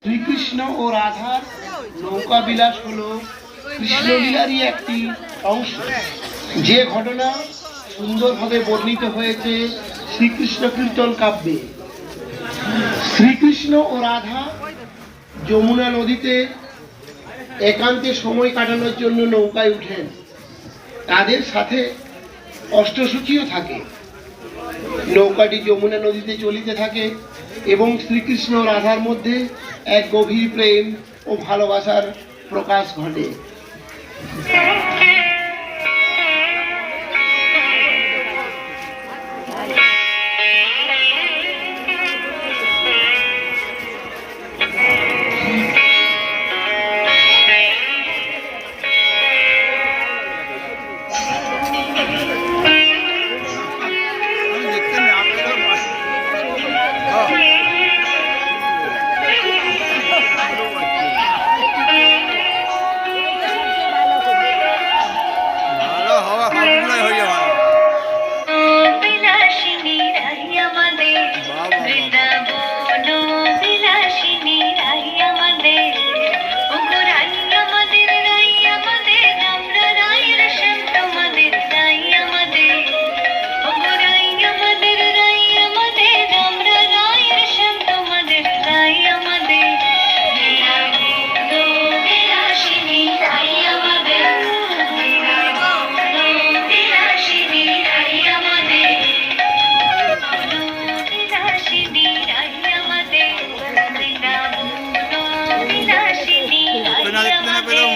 শ্রীকৃষ্ণ ও রাধার নৌকা বিলাস হলো কৃষ্ণলীলারই একটি অংশ, যে ঘটনা সুন্দরভাবে বর্ণিত হয়েছে শ্রীকৃষ্ণ কীর্তন কাব্যে। শ্রীকৃষ্ণ ও রাধা যমুনা নদীতে একান্তে সময় কাটানোর জন্য নৌকায় উঠেন। তাদের সাথে অষ্টসখীও থাকে। নৌকাটি যমুনা নদীতে চলিতে থাকে এবং শ্রীকৃষ্ণ রাধার মধ্যে এক গভীর প্রেম ও ভালোবাসার প্রকাশ ঘটে।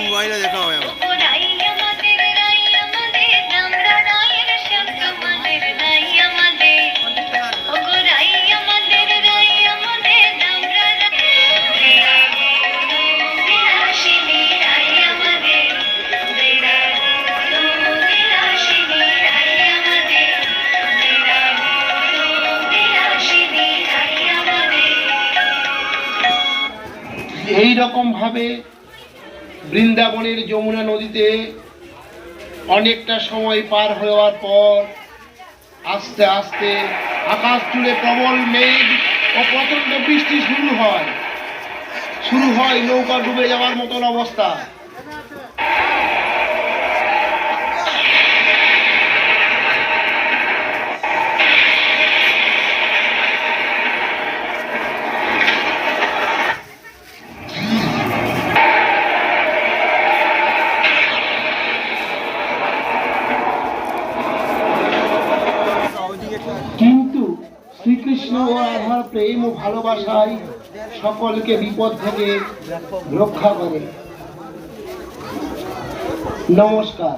मोबाइल देखा हुआ এই রকম ভাবে বৃন্দাবনের যমুনা নদীতে অনেকটা সময় পার হওয়ার পর আস্তে আস্তে আকাশ জুড়ে প্রবল মেঘ ও প্রচণ্ড বৃষ্টি শুরু হয় নৌকা ডুবে যাওয়ার মতন অবস্থা। কিন্তু শ্রীকৃষ্ণ ও রাধার প্রেম ও ভালোবাসায় সকলকে বিপদ থেকে রক্ষা করে। নমস্কার।